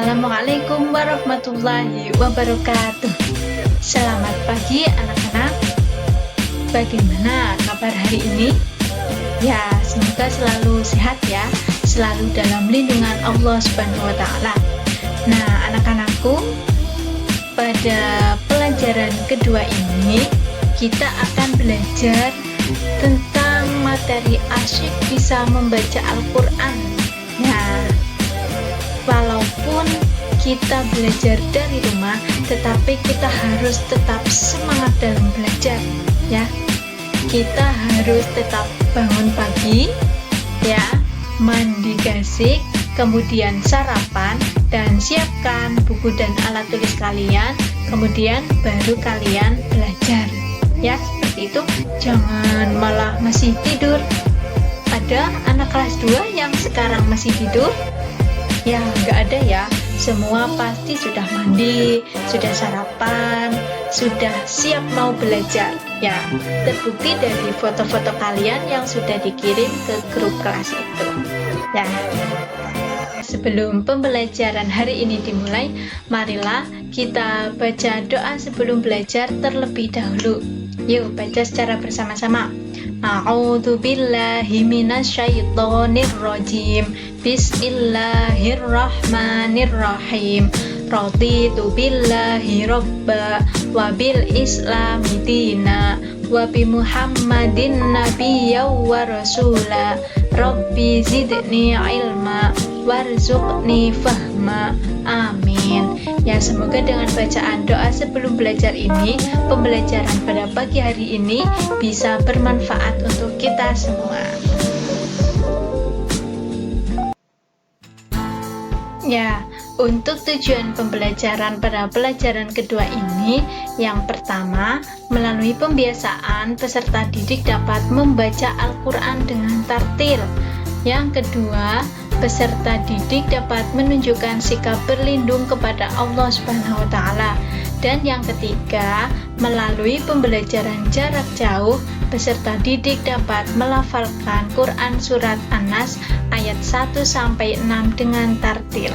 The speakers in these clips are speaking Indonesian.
Assalamualaikum warahmatullahi wabarakatuh. Selamat pagi anak-anak. Bagaimana kabar hari ini? Ya, semoga selalu sehat ya, selalu dalam lindungan Allah Subhanahu wa taala. Nah, anak-anakku, pada pelajaran kedua ini kita akan belajar tentang materi asyik bisa membaca Al-Qur'an. Nah, walaupun kita belajar dari rumah, tetapi kita harus tetap semangat dalam belajar ya. Kita harus tetap bangun pagi ya, mandi gasik, kemudian sarapan dan siapkan buku dan alat tulis kalian, kemudian baru kalian belajar ya. Seperti itu, jangan malah masih tidur. Ada anak kelas 2 yang sekarang masih tidur? Ya, nggak ada ya. Semua pasti sudah mandi, sudah sarapan, sudah siap mau belajar. Ya, terbukti dari foto-foto kalian yang sudah dikirim ke grup kelas itu. Ya, sebelum pembelajaran hari ini dimulai, marilah kita baca doa sebelum belajar terlebih dahulu. Yuk, baca secara bersama-sama. A'udzu billahi minasyaitonir rajim. Bismillahirrahmanirrahim. Raditu billahi robba wa bil islami dina wa bi Muhammadin nabiyya wa rasula. Rabbi zidni ilma warzuqni fahma. Amin. Ya, semoga dengan bacaan doa sebelum belajar ini, pembelajaran pada pagi hari ini bisa bermanfaat untuk kita semua. Ya, untuk tujuan pembelajaran pada pelajaran kedua ini, yang pertama, melalui pembiasaan peserta didik dapat membaca Al-Qur'an dengan tartil. Yang kedua, peserta didik dapat menunjukkan sikap berlindung kepada Allah Subhanahu wa taala. Dan yang ketiga, melalui pembelajaran jarak jauh, peserta didik dapat melafalkan Quran surat An-Nas ayat 1 sampai 6 dengan tartil.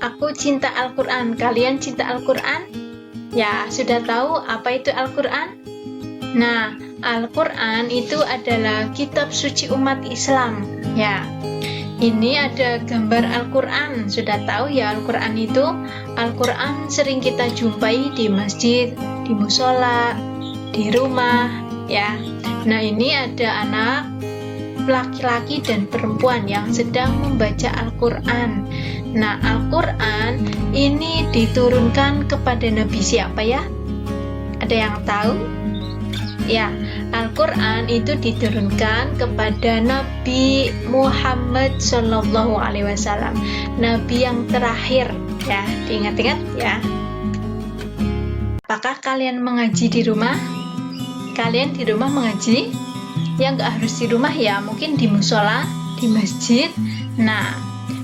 Aku cinta Al-Qur'an. Kalian cinta Al-Qur'an? Ya, sudah tahu apa itu Al-Qur'an? Nah, Al-Qur'an itu adalah kitab suci umat Islam. Ya, ini ada gambar Al-Qur'an. Sudah tahu ya Al-Qur'an itu? Al-Qur'an sering kita jumpai di masjid, di musola, di rumah ya. Nah, ini ada anak laki-laki dan perempuan yang sedang membaca Al-Qur'an. Nah, Al-Qur'an ini diturunkan kepada Nabi siapa ya? Ada yang tahu? Ya, Al-Qur'an itu diturunkan kepada Nabi Muhammad SAW, Nabi yang terakhir ya, diingat-ingat ya. Apakah kalian mengaji di rumah? Kalian di rumah mengaji? Ya, nggak harus di rumah ya, mungkin di musola, di masjid. Nah,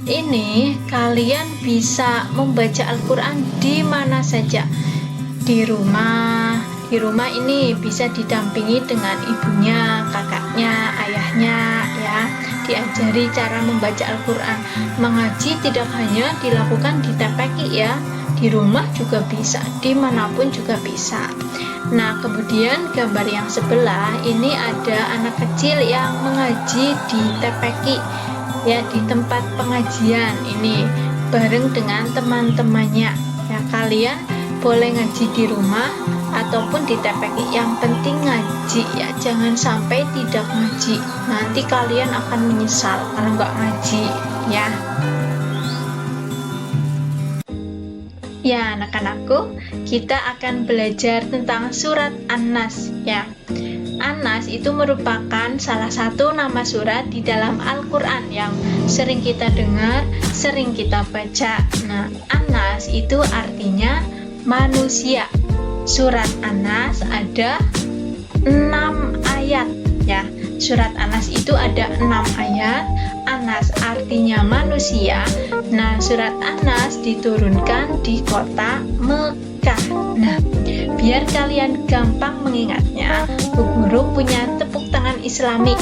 ini kalian bisa membaca Al-Qur'an di mana saja. Di rumah ini bisa didampingi dengan ibunya, kakaknya, ayahnya ya, diajari cara membaca Al-Qur'an. Mengaji tidak hanya dilakukan di TPQ ya, di rumah juga bisa, dimanapun juga bisa. Nah, kemudian gambar yang sebelah ini ada anak kecil yang mengaji di TPQ ya, di tempat pengajian ini bareng dengan teman-temannya ya. Kalian boleh ngaji di rumah ataupun di TPQ, yang penting ngaji ya, jangan sampai tidak ngaji, nanti kalian akan menyesal kalau nggak ngaji ya. Ya, anak-anakku, kita akan belajar tentang surat An-Nas ya. An-Nas itu merupakan salah satu nama surat di dalam Al-Qur'an yang sering kita dengar, sering kita baca. Nah, An-Nas itu artinya manusia. Surat An-Nas ada 6 ayat ya. Surat An-Nas itu ada 6 ayat. An-Nas artinya manusia. Nah, surat An-Nas diturunkan di kota Mekah. Nah, biar kalian gampang mengingatnya, Bu Guru punya tepuk tangan Islami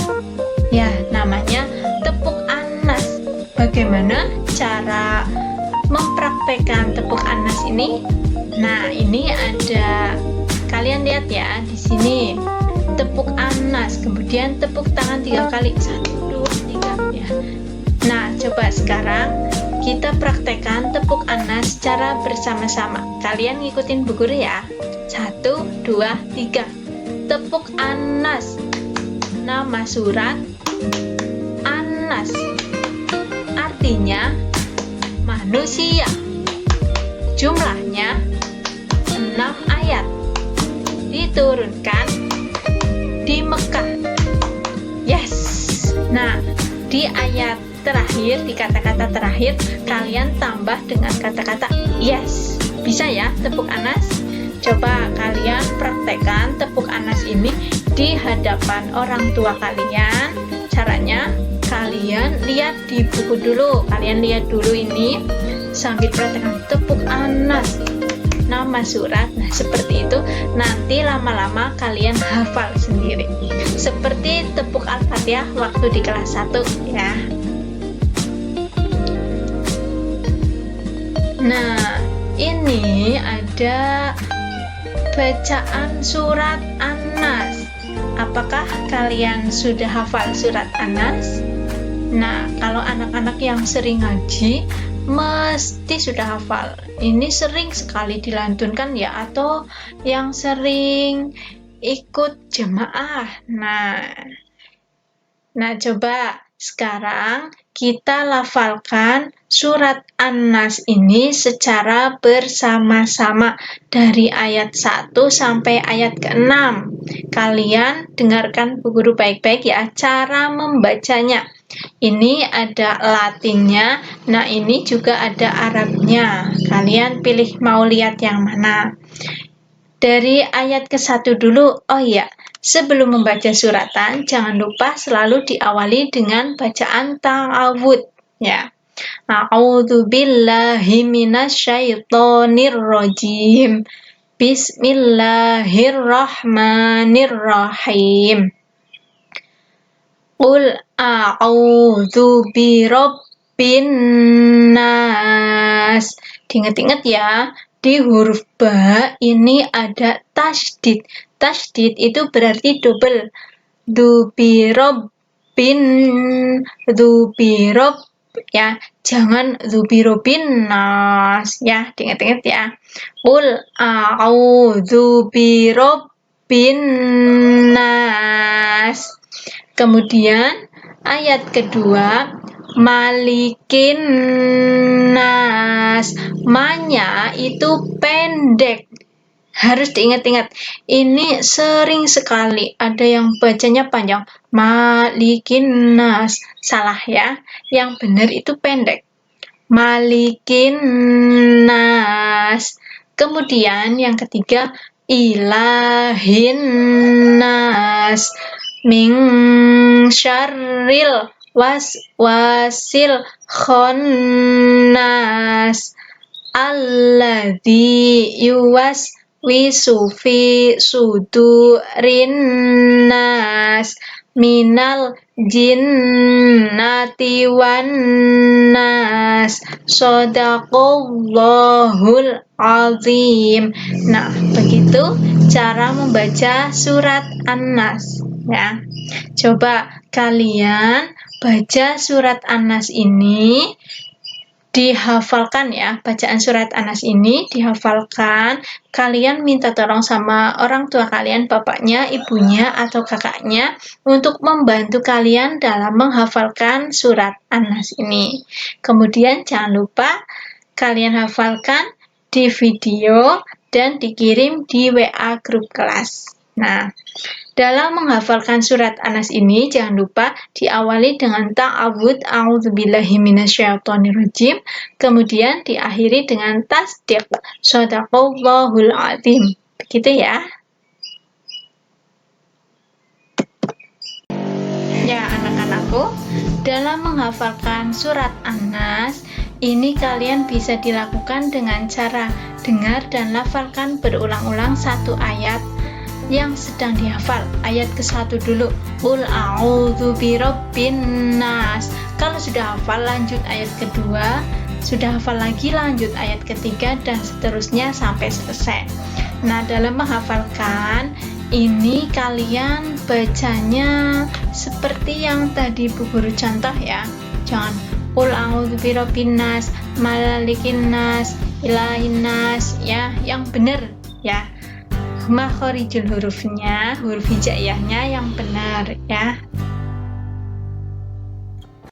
ya, namanya tepuk An-Nas. Bagaimana cara mempraktekkan tepuk anas ini. Nah, ini ada, kalian lihat ya, di sini tepuk anas, kemudian tepuk tangan 3 kali, 1, 2, 3 ya. Nah, coba sekarang kita praktekkan tepuk anas secara bersama-sama. Kalian ngikutin Bu Guru ya. 1, 2, 3. Tepuk anas. Nama surat Anas. Artinya manusia. Jumlahnya 6 ayat. Diturunkan di Mekah. Yes. Nah, di ayat terakhir, di kata-kata terakhir, kalian tambah dengan kata-kata yes. Bisa ya tepuk anas? Coba kalian praktekkan tepuk anas ini di hadapan orang tua kalian. Caranya, kalian lihat di buku dulu. Kalian lihat dulu ini sambil praktekkan tepuk anas. Nama surat. Nah, seperti itu. Nanti lama-lama kalian hafal sendiri. Seperti tepuk Al-Fatihah waktu di kelas 1 ya. Nah, ini ada bacaan surat Anas. Apakah kalian sudah hafal surat Anas? Nah, kalau anak-anak yang sering ngaji mesti sudah hafal. Ini sering sekali dilantunkan ya, atau yang sering ikut jemaah. Nah, coba sekarang kita lafalkan surat An-Nas ini secara bersama-sama dari ayat 1 sampai ayat ke-6. Kalian dengarkan Bu Guru baik-baik ya, cara membacanya. Ini ada Latinnya, nah ini juga ada Arabnya. Kalian pilih mau lihat yang mana. Dari ayat ke-1 dulu. Oh iya, sebelum membaca suratan, jangan lupa selalu diawali dengan bacaan ta'awud ya. A'udzu billahi minasyaitonir rajim. Bismillahirrahmanirrahim. Qul a'udzu birabbin nas. Diingat-ingat ya, di huruf ba ini ada tasydid. Tasydid itu berarti double. Dzubirobbin, dzubirob ya, jangan dzubirobin nas ya, diingat-ingat ya. Qul a'udzu birabbin nas. Kemudian ayat kedua, malikin nas. Ma-nya itu pendek. Harus diingat-ingat. Ini sering sekali ada yang bacanya panjang. Malikin nas. Salah ya. Yang benar itu pendek. Malikin nas. Kemudian yang ketiga, ilahin nas. Min syarril waswasil khonnas alladzi yuwaswisu fi sudurin nas minal jinnati wan nas. Shadaqallahul azim. Nah, begitu cara membaca surat An-Nas ya. Coba kalian baca surat An-Nas ini, dihafalkan ya. Bacaan surat An-Nas ini dihafalkan. Kalian minta tolong sama orang tua kalian, bapaknya, ibunya, atau kakaknya untuk membantu kalian dalam menghafalkan surat An-Nas ini. Kemudian jangan lupa kalian hafalkan di video dan dikirim di WA grup kelas. Nah, dalam menghafalkan surat An-Nas ini, jangan lupa diawali dengan ta'awud, a'udzubillahi minasyaitonirrajim, kemudian diakhiri dengan tasdiq, shadaqallahul azim. Begitu ya. Ya, anak-anakku, dalam menghafalkan surat An-Nas, ini kalian bisa dilakukan dengan cara dengar dan lafalkan berulang-ulang satu ayat yang sedang dihafal. Ayat ke-1 dulu. Qul a'udzu birabbin nas. Kalau sudah hafal, lanjut ayat kedua, sudah hafal lagi, lanjut ayat ketiga, dan seterusnya sampai selesai. Nah, dalam menghafalkan ini kalian bacanya seperti yang tadi Bu Guru contoh ya. Jangan qul a'udzu birabbin nas, malikin nas, ilahin nas ya, yang benar ya. Makharijul hurufnya, huruf hijaiyahnya yang benar ya.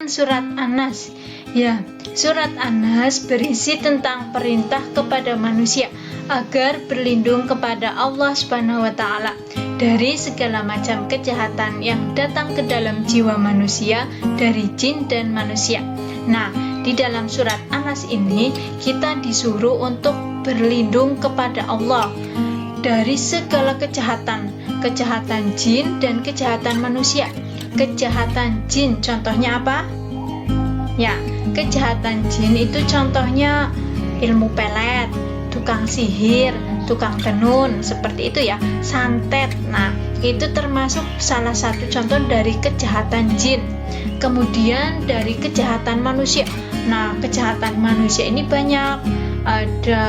Surat An-Nas. Ya, surat An-Nas berisi tentang perintah kepada manusia agar berlindung kepada Allah Subhanahu wa taala dari segala macam kejahatan yang datang ke dalam jiwa manusia dari jin dan manusia. Nah, di dalam surat An-Nas ini kita disuruh untuk berlindung kepada Allah dari segala kejahatan jin dan kejahatan manusia. Kejahatan jin contohnya apa? Ya, kejahatan jin itu contohnya ilmu pelet, tukang sihir, tukang tenun, seperti itu ya, santet. Nah, itu termasuk salah satu contoh dari kejahatan jin. Kemudian dari kejahatan manusia. Nah, kejahatan manusia ini banyak. Ada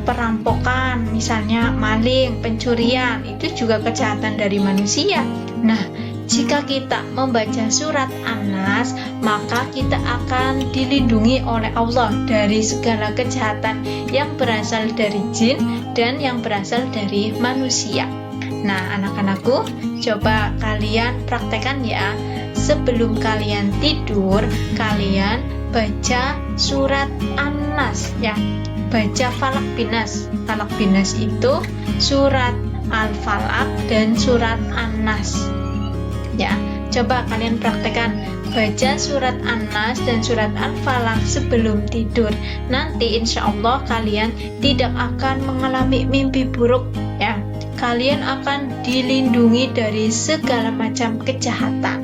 perampokan, misalnya maling, pencurian, itu juga kejahatan dari manusia. Nah, jika kita membaca surat An-Nas, maka kita akan dilindungi oleh Allah dari segala kejahatan yang berasal dari jin dan yang berasal dari manusia. Nah, anak-anakku, coba kalian praktekkan ya. Sebelum kalian tidur, kalian baca surat An-Nas ya. Baca Falak Binas. Falak Binas itu surat Al-Falak dan surat An-Nas. Ya, coba kalian praktekkan baca surat An-Nas dan surat Al-Falaq sebelum tidur. Nanti insya Allah kalian tidak akan mengalami mimpi buruk ya. Kalian akan dilindungi dari segala macam kejahatan.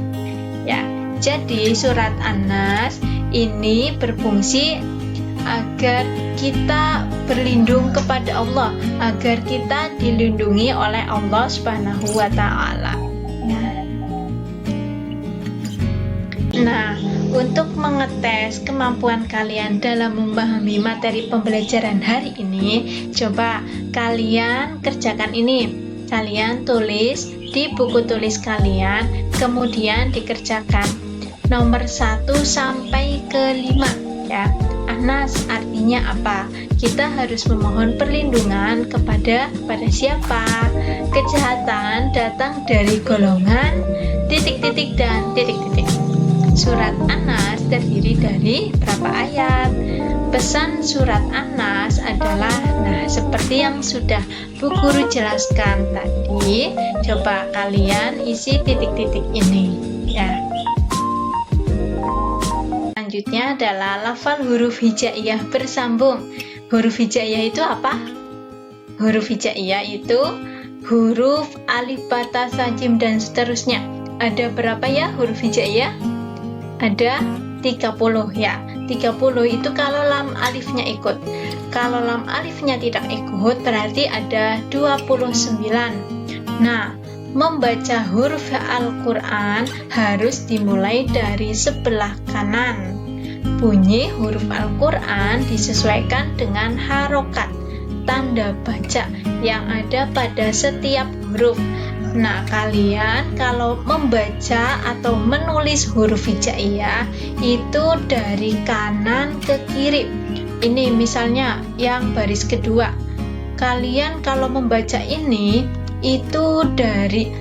Ya, jadi surat An-Nas ini berfungsi agar kita berlindung kepada Allah, agar kita dilindungi oleh Allah Subhanahu wa taala. Nah, untuk mengetes kemampuan kalian dalam memahami materi pembelajaran hari ini, coba kalian kerjakan ini. Kalian tulis di buku tulis kalian, kemudian dikerjakan nomor 1 sampai ke 5 ya. An-Nas artinya apa? Kita harus memohon perlindungan kepada siapa? Kejahatan datang dari golongan titik-titik dan titik-titik. Surat An-Nas terdiri dari berapa ayat? Pesan surat An-Nas adalah, nah seperti yang sudah Bu Guru jelaskan tadi, coba kalian isi titik-titik ini ya. Selanjutnya adalah lafal huruf hijaiyah bersambung. Huruf hijaiyah itu apa? Huruf hijaiyah itu huruf alif, ba, ta, sa, jim, dan seterusnya. Ada berapa ya huruf hijaiyah? Ada 30 ya. 30 itu kalau lam alifnya ikut. Kalau lam alifnya tidak ikut berarti ada 29. Nah, membaca huruf Al-Quran harus dimulai dari sebelah kanan. Bunyi huruf Al-Quran disesuaikan dengan harokat, tanda baca yang ada pada setiap huruf. Nah, kalian kalau membaca atau menulis huruf hijaiyah itu dari kanan ke kiri. Ini misalnya yang baris kedua. Kalian kalau membaca ini itu dari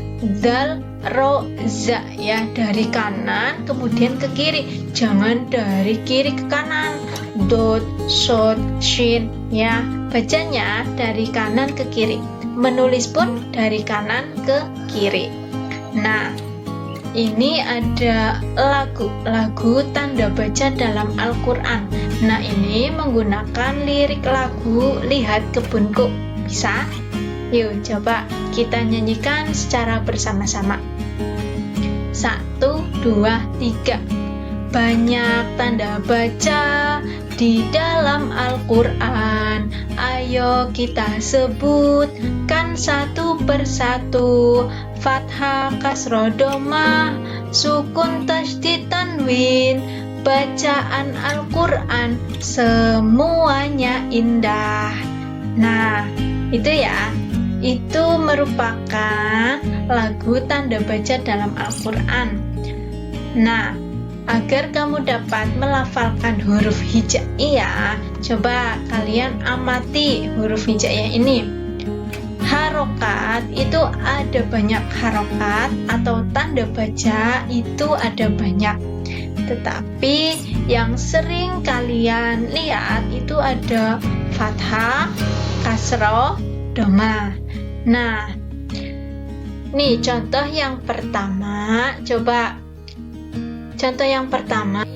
dal, ro, za ya, dari kanan kemudian ke kiri. Jangan dari kiri ke kanan. Dot, sod, shin ya. Bacanya dari kanan ke kiri. Menulis pun dari kanan ke kiri. Nah, ini ada lagu tanda baca dalam Al-Quran. Nah, ini menggunakan lirik lagu Lihat Kebunku. Bisa? Yuk, coba kita nyanyikan secara bersama-sama. 1, 2, 3. banyak tanda baca di dalam Al-Quran. Ayo kita sebutkan satu persatu. Fathah, kasroh, domah, sukun, tasydid, tanwin. Bacaan Al-Quran semuanya indah. Nah, itu ya. Itu merupakan lagu tanda baca dalam Al-Quran. Nah, agar kamu dapat melafalkan huruf hijaiyah, coba kalian amati huruf hijaiyah ini. Harokat itu ada banyak harokat atau tanda baca itu ada banyak. Tetapi yang sering kalian lihat itu ada fathah, kasroh, domah. Nah, nih contoh yang pertama, coba. Contoh yang pertama,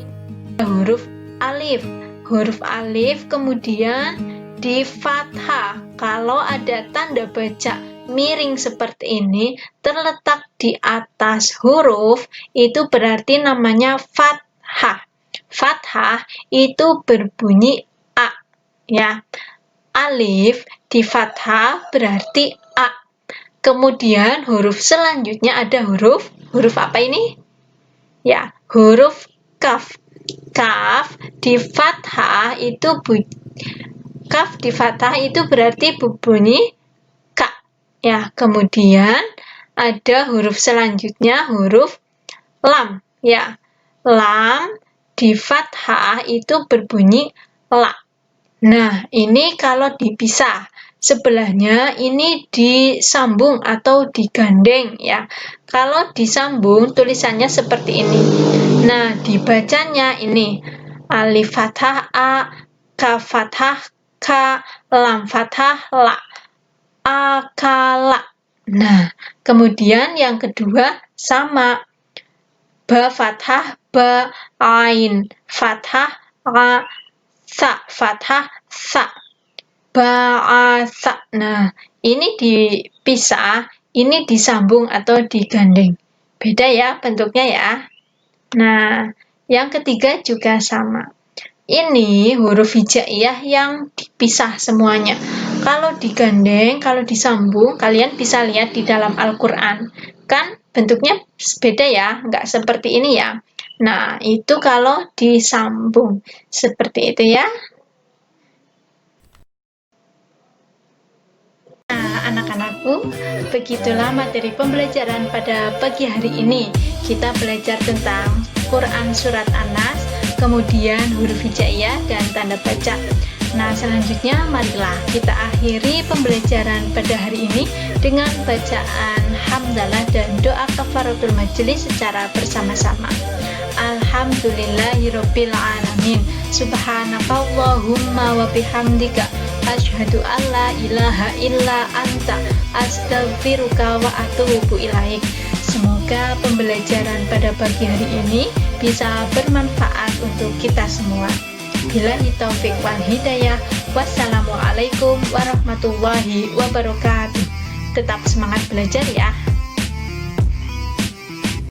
huruf alif. Huruf alif kemudian di fathah. Kalau ada tanda baca miring seperti ini terletak di atas huruf, itu berarti namanya fathah. Fathah itu berbunyi A, ya. Alif di fathah berarti A. Kemudian huruf selanjutnya ada huruf apa ini? Ya, huruf kaf. Kaf di fathah itu berarti berbunyi ka. Ya, kemudian ada huruf selanjutnya huruf lam. Ya, lam di fathah itu berbunyi la. Nah, ini kalau dipisah, sebelahnya ini disambung atau digandeng ya. Kalau disambung tulisannya seperti ini. Nah, dibacanya ini alif fathah a, kaf fathah ka, lam fathah la. Akala. Nah, kemudian yang kedua sama ba fathah ba, ain fathah a, sa fathah sa, ba'asa. Nah, ini dipisah, ini disambung atau digandeng. Beda ya bentuknya ya. Nah, yang ketiga juga sama. Ini huruf hijaiyah yang dipisah semuanya. Kalau digandeng, kalau disambung, kalian bisa lihat di dalam Al-Quran. Kan bentuknya beda ya, nggak seperti ini ya. Nah, itu kalau disambung. Seperti itu ya. Nah, anak-anakku, begitulah materi pembelajaran pada pagi hari ini. Kita belajar tentang Quran Surat An-Nas, kemudian huruf hijaiyah dan tanda baca. Nah, selanjutnya marilah kita akhiri pembelajaran pada hari ini dengan bacaan hamdalah dan doa kafaratul majelis secara bersama-sama. Alhamdulillahirabbil alamin. Subhanakallahumma wa bihamdika asyhadu an la ilaha illa anta astaghfiruka wa atubu ilaik. Semoga pembelajaran pada pagi hari ini bisa bermanfaat untuk kita semua. Billahi taufik wal hidayah. Wassalamualaikum warahmatullahi wabarakatuh. Tetap semangat belajar ya.